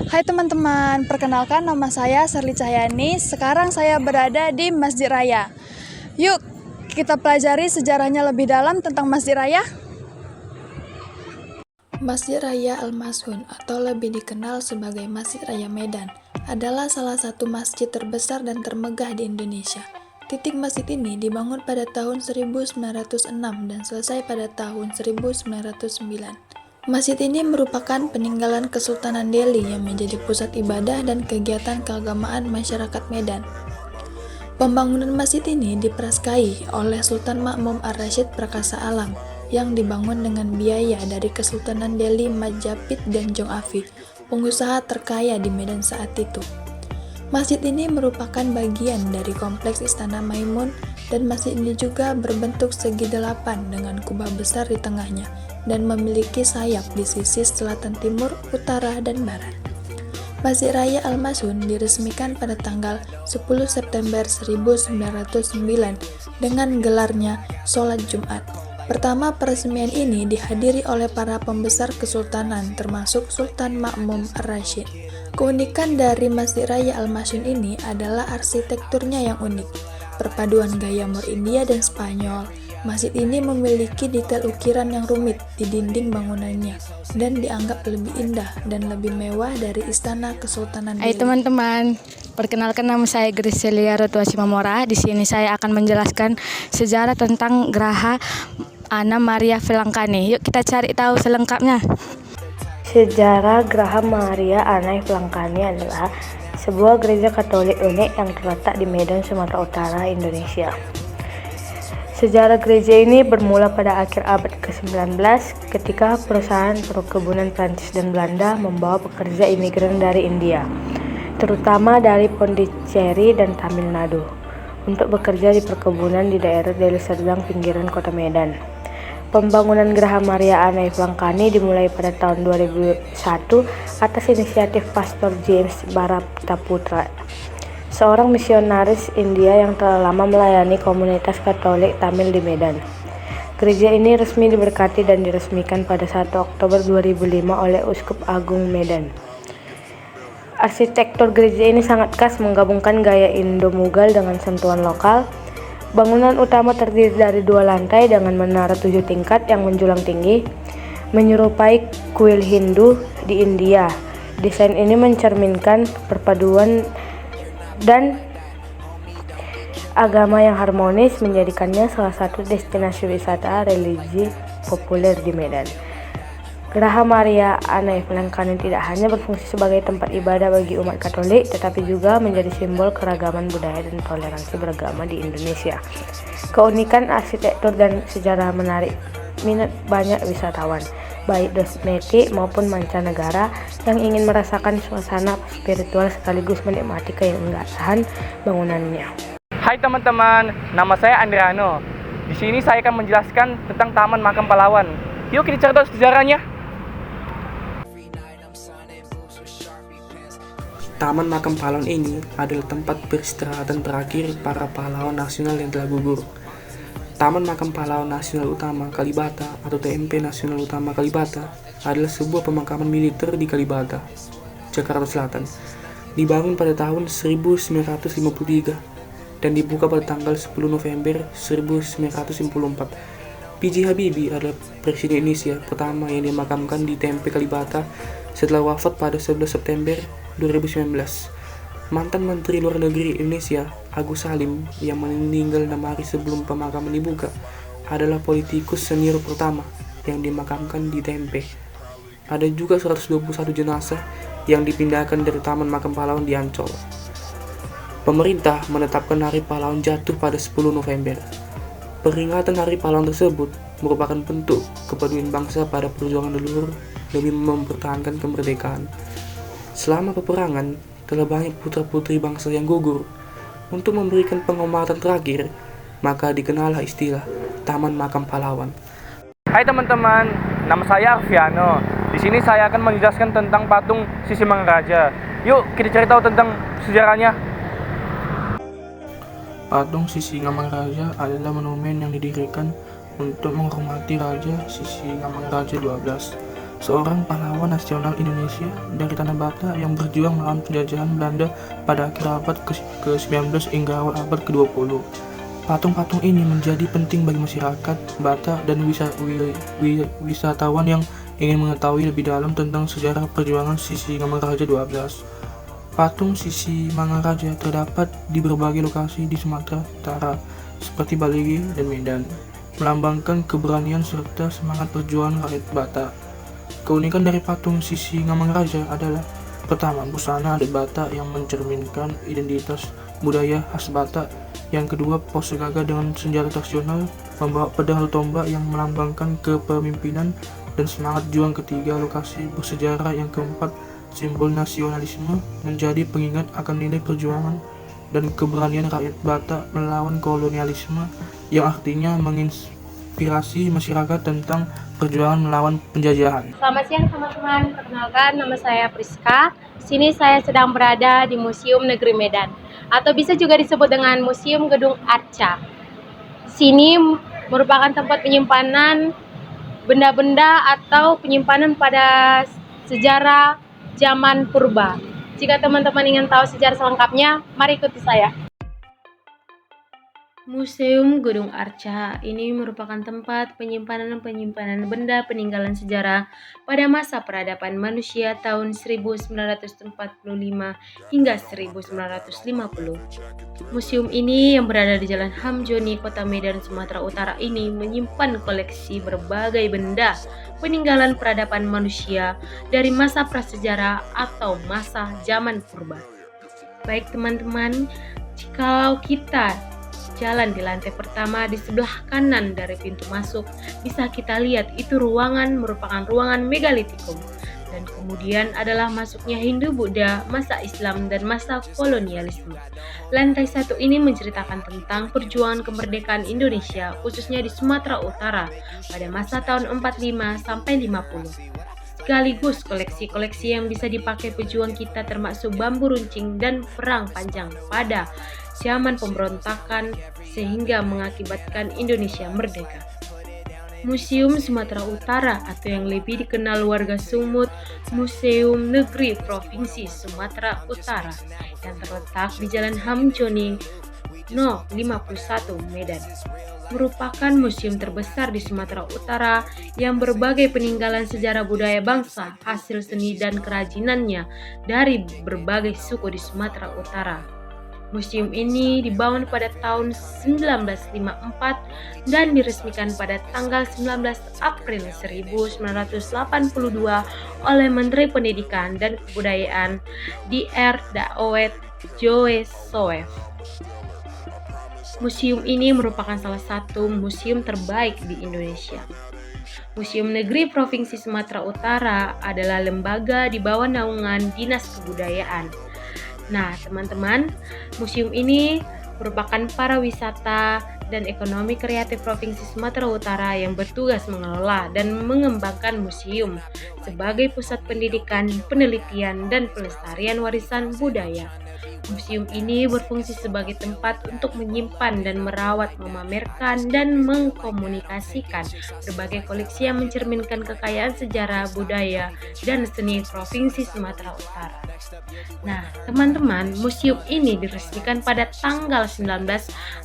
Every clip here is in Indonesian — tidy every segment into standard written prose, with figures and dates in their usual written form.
Hai teman-teman, perkenalkan nama saya Serli Cahyani. Sekarang saya berada di Masjid Raya. Yuk, kita pelajari sejarahnya lebih dalam tentang Masjid Raya. Masjid Raya Al-Mashun atau lebih dikenal sebagai Masjid Raya Medan adalah salah satu masjid terbesar dan termegah di Indonesia. Titik masjid ini dibangun pada tahun 1906 dan selesai pada tahun 1909. Masjid ini merupakan peninggalan Kesultanan Delhi yang menjadi pusat ibadah dan kegiatan keagamaan masyarakat Medan. Pembangunan masjid ini dipraskai oleh Sultan Ma'mun Ar-Rasyid Prakasa Alam yang dibangun dengan biaya dari Kesultanan Delhi Majapahit dan Jong Afi, pengusaha terkaya di Medan saat itu. Masjid ini merupakan bagian dari kompleks Istana Maimun dan masjid ini juga berbentuk segi delapan dengan kubah besar di tengahnya dan memiliki sayap di sisi selatan timur, utara, dan barat. Masjid Raya Al-Mashun diresmikan pada tanggal 10 September 1909 dengan gelarnya Sholat Jumat. Pertama, peresmian ini dihadiri oleh para pembesar kesultanan termasuk Sultan Ma'mun Ar-Rasyid. Keunikan dari Masjid Raya Al-Mashun ini adalah arsitekturnya yang unik, perpaduan gaya Mor India dan Spanyol. Masjid ini memiliki detail ukiran yang rumit di dinding bangunannya dan dianggap lebih indah dan lebih mewah dari istana Kesultanan Delhi. Hai teman-teman, perkenalkan nama saya Griselia Rotuasi Mamora. Di sini saya akan menjelaskan sejarah tentang Geraha Anna Maria Velangkani. Yuk kita cari tahu selengkapnya. Sejarah Geraha Maria Anna Velangkani adalah sebuah gereja Katolik unik yang terletak di Medan, Sumatera Utara, Indonesia. Sejarah gereja ini bermula pada akhir abad ke-19 ketika perusahaan perkebunan Prancis dan Belanda membawa pekerja imigran dari India, terutama dari Pondicherry dan Tamil Nadu, untuk bekerja di perkebunan di daerah Deli Serdang pinggiran kota Medan. Pembangunan Geraha Maria Anna Velangkani dimulai pada tahun 2001 atas inisiatif Pastor James Bharataputra, seorang misionaris India yang telah lama melayani komunitas Katolik Tamil di Medan. Gereja ini resmi diberkati dan diresmikan pada 1 Oktober 2005 oleh Uskup Agung Medan. Arsitektur gereja ini sangat khas, menggabungkan gaya Indo-Mughal dengan sentuhan lokal. Bangunan utama terdiri dari 2 lantai dengan menara 7 tingkat yang menjulang tinggi, menyerupai kuil Hindu di India. Desain ini mencerminkan perpaduan dan agama yang harmonis, menjadikannya salah satu destinasi wisata religi populer di Medan. Geraha Maria Anna Velangkani tidak hanya berfungsi sebagai tempat ibadah bagi umat Katolik, tetapi juga menjadi simbol keragaman budaya dan toleransi beragama di Indonesia. Keunikan arsitektur dan sejarah menarik minat banyak wisatawan, baik domestik maupun mancanegara, yang ingin merasakan suasana spiritual sekaligus menikmati keindahan bangunannya. Hai teman-teman, nama saya Andriano. Di sini saya akan menjelaskan tentang Taman Makam Pahlawan. Yuk kita cari tahu sejarahnya. Taman Makam Pahlawan ini adalah tempat peristirahatan terakhir para pahlawan nasional yang telah gugur. Taman Makam Pahlawan Nasional Utama Kalibata atau TMP Nasional Utama Kalibata adalah sebuah pemakaman militer di Kalibata, Jakarta Selatan. Dibangun pada tahun 1953 dan dibuka pada tanggal 10 November 1954. B.J. Habibie adalah Presiden Indonesia pertama yang dimakamkan di TMP Kalibata setelah wafat pada 11 September 2019. Mantan Menteri Luar Negeri Indonesia Agus Salim yang meninggal 6 hari sebelum pemakaman dibuka adalah politikus senior pertama yang dimakamkan di TMP. Ada juga 121 jenazah yang dipindahkan dari Taman Makam Pahlawan di Ancol. Pemerintah menetapkan Hari Pahlawan jatuh pada 10 November. Peringatan Hari Pahlawan tersebut merupakan bentuk kepedulian bangsa pada perjuangan leluhur demi mempertahankan kemerdekaan. Selama peperangan, telah banyak putra-putri bangsa yang gugur. Untuk memberikan penghormatan terakhir, maka dikenallah istilah Taman Makam Pahlawan. Hai teman-teman, nama saya Arfiano. Di sini saya akan menjelaskan tentang patung Sisingamangaraja. Yuk kita cari tahu tentang sejarahnya. Patung Sisingamangaraja adalah monumen yang didirikan untuk menghormati Raja Sisingamangaraja XII seorang pahlawan nasional Indonesia dari tanah Batak yang berjuang melawan penjajahan Belanda pada akhir abad ke-19 hingga awal abad ke-20. Patung-patung ini menjadi penting bagi masyarakat Batak dan wisatawan yang ingin mengetahui lebih dalam tentang sejarah perjuangan Sisingamangaraja 12. Patung Sisingamangaraja terdapat di berbagai lokasi di Sumatera Utara, seperti Baligi dan Medan, melambangkan keberanian serta semangat perjuangan rakyat Batak. Keunikan dari patung Sisingamangaraja adalah: pertama, busana adat Batak yang mencerminkan identitas budaya khas Batak. Yang kedua, pose gagah dengan senjata tradisional, membawa pedang atau tombak yang melambangkan kepemimpinan dan semangat juang. Ketiga, lokasi bersejarah. Yang keempat, simbol nasionalisme, menjadi pengingat akan nilai perjuangan dan keberanian rakyat Batak melawan kolonialisme, yang artinya menginspirasi masyarakat tentang perjuangan melawan penjajahan. Selamat siang teman-teman, perkenalkan nama saya Priska. Sini saya sedang berada di Museum Negeri Medan, atau bisa juga disebut dengan Museum Gedung Arca. Sini merupakan tempat penyimpanan benda-benda atau penyimpanan pada sejarah zaman purba. Jika teman-teman ingin tahu sejarah selengkapnya, mari ikuti saya. Museum Gedung Arca ini merupakan tempat penyimpanan benda peninggalan sejarah pada masa peradaban manusia tahun 1945 hingga 1950. Museum ini yang berada di Jalan Hamjoni, Kota Medan, Sumatera Utara ini menyimpan koleksi berbagai benda peninggalan peradaban manusia dari masa prasejarah atau masa zaman purba. Baik teman-teman, jika kita jalan di lantai pertama di sebelah kanan dari pintu masuk, bisa kita lihat itu ruangan merupakan ruangan megalitikum, dan kemudian adalah masuknya Hindu-Buddha, masa Islam, dan masa kolonialisme. Lantai 1 ini menceritakan tentang perjuangan kemerdekaan Indonesia, khususnya di Sumatera Utara pada masa tahun 45 sampai 50. Sekaligus koleksi-koleksi yang bisa dipakai pejuang kita termasuk bambu runcing dan perang panjang pada zaman pemberontakan sehingga mengakibatkan Indonesia merdeka. Museum Sumatera Utara atau yang lebih dikenal warga Sumut, Museum Negeri Provinsi Sumatera Utara yang terletak di Jalan Hamjoni No. 51 Medan, merupakan museum terbesar di Sumatera Utara yang berbagai peninggalan sejarah budaya bangsa, hasil seni dan kerajinannya dari berbagai suku di Sumatera Utara. Museum ini dibangun pada tahun 1954 dan diresmikan pada tanggal 19 April 1982 oleh Menteri Pendidikan dan Kebudayaan Dr. Daoud Joe Soef. Museum ini merupakan salah satu museum terbaik di Indonesia. Museum Negeri Provinsi Sumatera Utara adalah lembaga di bawah naungan Dinas Kebudayaan. Nah, teman-teman, museum ini merupakan pariwisata dan ekonomi kreatif Provinsi Sumatera Utara yang bertugas mengelola dan mengembangkan museum sebagai pusat pendidikan, penelitian, dan pelestarian warisan budaya. Museum ini berfungsi sebagai tempat untuk menyimpan dan merawat, memamerkan, dan mengkomunikasikan berbagai koleksi yang mencerminkan kekayaan sejarah, budaya, dan seni Provinsi Sumatera Utara. Nah, teman-teman, museum ini diresmikan pada tanggal 19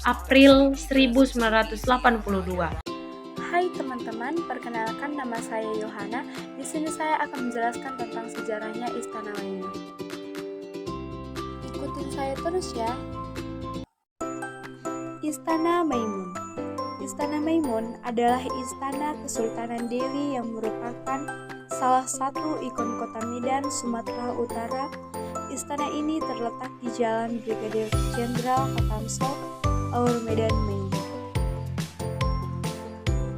April 1982. Hai teman-teman, perkenalkan nama saya Yohana. Di sini saya akan menjelaskan tentang sejarahnya Istana Maimun. Ikutin saya terus ya. Istana Maimun. Istana Maimun adalah istana Kesultanan Delhi yang merupakan salah satu ikon kota Medan, Sumatera Utara. Istana ini terletak di Jalan Brigadir Jenderal Katamso, Aur Medan, Maimun.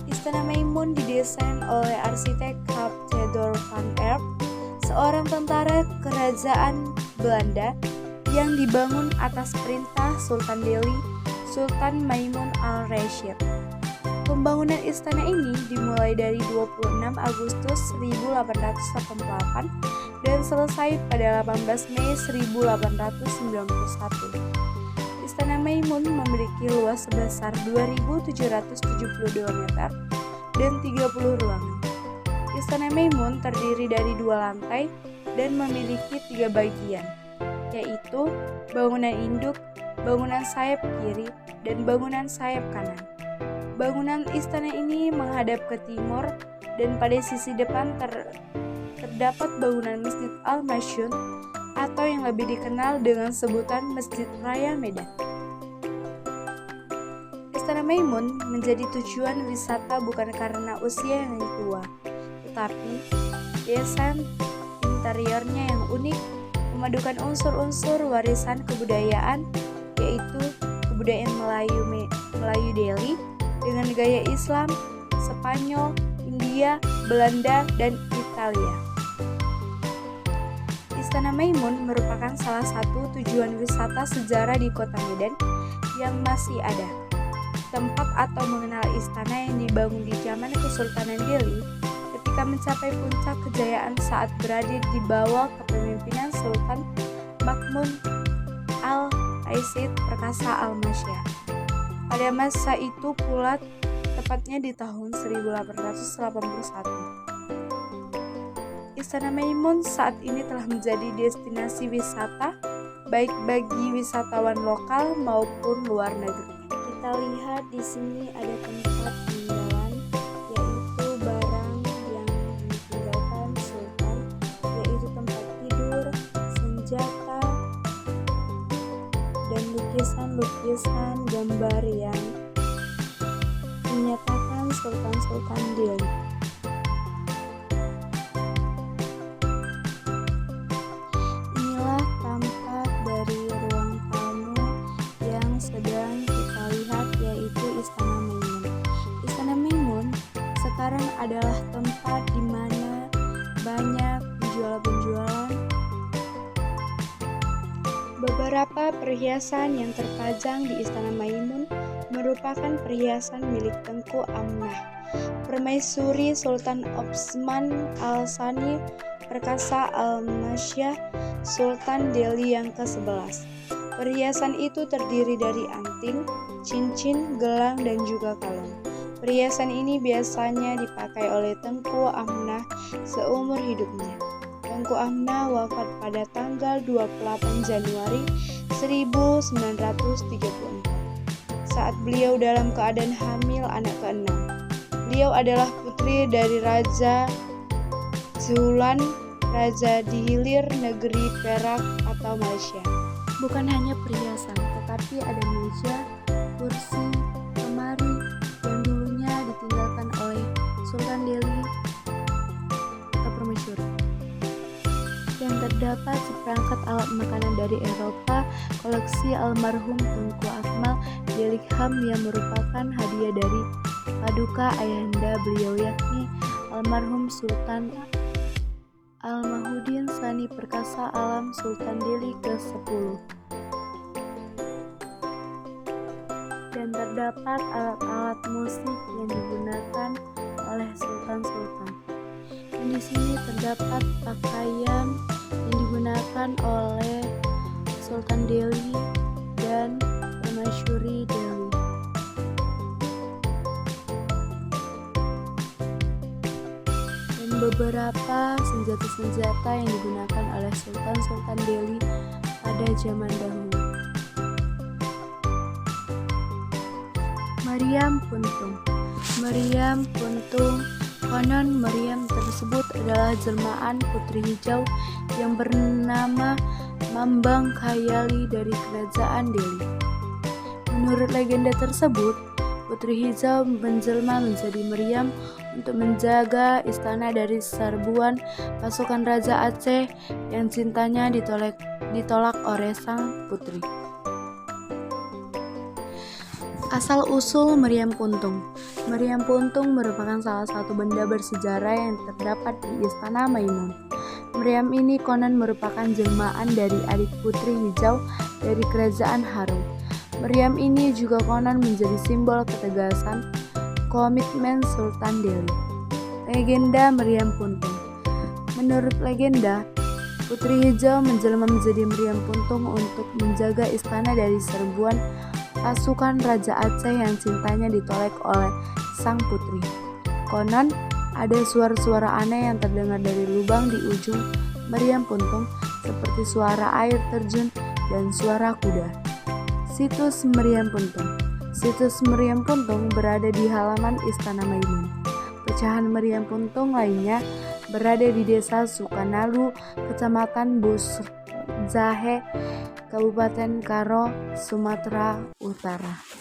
Istana Maimun didesain oleh arsitek Carl Theodor van Erp, seorang tentara kerajaan Belanda yang dibangun atas perintah Sultan Delhi, Sultan Maimun al-Rashid. Pembangunan istana ini dimulai dari 26 Agustus 1888 dan selesai pada 18 Mei 1891. Istana Maimun memiliki luas sebesar 2.772 meter dan 30 ruangan. Istana Maimun terdiri dari 2 lantai dan memiliki 3 bagian, yaitu bangunan induk, bangunan sayap kiri, dan bangunan sayap kanan. Bangunan istana ini menghadap ke timur dan pada sisi depan terdapat bangunan Masjid Al-Masyun atau yang lebih dikenal dengan sebutan Masjid Raya Medan. Istana Maimun menjadi tujuan wisata bukan karena usia yang tua, tetapi desain interiornya yang unik memadukan unsur-unsur warisan kebudayaan, yaitu kebudayaan Melayu Delhi dengan gaya Islam, Spanyol, India, Belanda, dan Italia. Istana Maimun merupakan salah satu tujuan wisata sejarah di kota Medan yang masih ada. Tempat atau mengenal istana yang dibangun di zaman Kesultanan Delhi ketika mencapai puncak kejayaan saat berada di bawah kepemimpinan Sultan Mahmud Al-Aizid Perkasa Al-Masyah. Pada masa itu pula, tepatnya di tahun 1881. Istana Maimun saat ini telah menjadi destinasi wisata baik bagi wisatawan lokal maupun luar negeri. Kita lihat di sini ada tempat peninggalan, yaitu barang yang ditinggalkan Sultan, yaitu tempat tidur, senjata, dan lukisan-lukisan gambar yang menyatakan Sultan Delhi. Inilah tampak dari ruang tamu yang sedang kita lihat, yaitu Istana Maimun. Istana Maimun sekarang adalah tempat di mana banyak penjual-penjualan. Beberapa perhiasan yang terpajang di Istana Maimun merupakan perhiasan milik Tengku Amnah, Permaisuri Sultan Osman Al-Sani Perkasa Al-Masyah, Sultan Delhi yang ke-11. Perhiasan itu terdiri dari anting, cincin, gelang, dan juga kalung. Perhiasan ini biasanya dipakai oleh Tengku Amnah seumur hidupnya. Tengku Amnah wafat pada tanggal 28 Januari 1934 saat beliau dalam keadaan hamil anak ke-6. Beliau adalah putri dari Raja Zhulan, Raja di Hilir negeri Perak atau Malaysia. Bukan hanya perhiasan, tetapi ada meja, kursi, lemari yang dulunya ditinggalkan oleh Sultan Delhi atau Permaisuri. Dan terdapat seperangkat alat makanan dari Eropa, koleksi almarhum Tengku Akmal Delhikham yang merupakan hadiah dari paduka ayahanda beliau, yakni almarhum Sultan Al-Mahmudin Sani Perkasa Alam Sultan Delhi ke-10. Dan terdapat alat-alat musik yang digunakan oleh sultan-sultan. Dan di sini terdapat pakaian yang digunakan oleh Sultan Delhi dan Permaisuri Delhi. Dan beberapa senjata-senjata yang digunakan oleh Sultan-Sultan Delhi pada zaman dahulu. Meriam Puntung. Meriam Puntung. Konon meriam tersebut adalah jelmaan putri hijau yang bernama Mambang Khayali dari kerajaan Delhi. Menurut legenda tersebut, putri hijau menjelma menjadi meriam untuk menjaga istana dari serbuan pasukan Raja Aceh yang cintanya ditolak oleh sang putri. Asal-usul meriam puntung. Meriam puntung merupakan salah satu benda bersejarah yang terdapat di Istana Maimun. Meriam ini konon merupakan jelmaan dari adik putri hijau dari kerajaan Harun. Meriam ini juga konon menjadi simbol ketegasan komitmen Sultan Delhi. Legenda Meriam Puntung. Menurut legenda, putri hijau menjelma menjadi meriam puntung untuk menjaga istana dari serbuan pasukan Raja Aceh yang cintanya ditolak oleh sang putri. Konon, Ada suara-suara aneh yang terdengar dari lubang di ujung meriam puntung, seperti suara air terjun dan suara kuda. Situs Meriam Puntung. Situs Meriam Puntung berada di halaman Istana Maimun. Pecahan meriam puntung lainnya berada di Desa Sukanalu, Kecamatan Buszahe, Kabupaten Karo, Sumatera Utara.